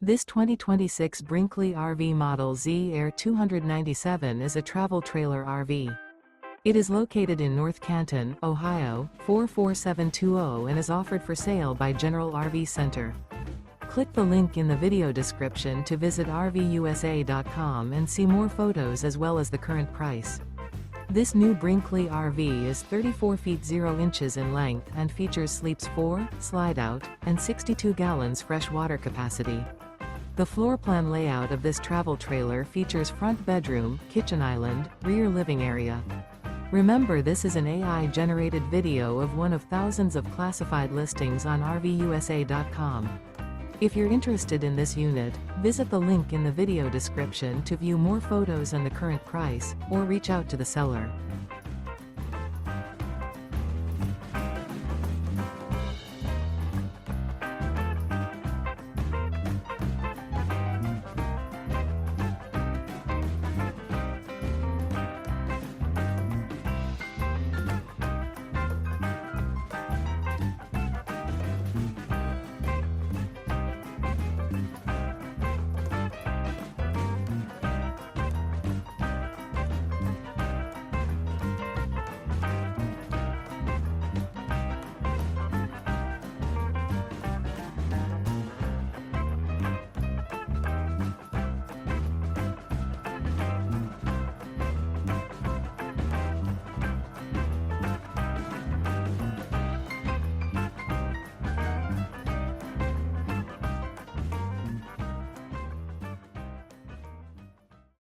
This 2026 Brinkley RV Model Z Air 297 is a travel trailer RV. It is located in North Canton, Ohio, 44720 and is offered for sale by General RV Center. Click the link in the video description to visit RVUSA.com and see more photos as well as the current price. This new Brinkley RV is 34 feet 0 inches in length and features sleeps 4, slide-out, and 62 gallons fresh water capacity. The floor plan layout of this travel trailer features front bedroom, kitchen island, rear living area. Remember, this is an AI-generated video of one of thousands of classified listings on RVUSA.com. If you're interested in this unit, visit the link in the video description to view more photos and the current price, or reach out to the seller.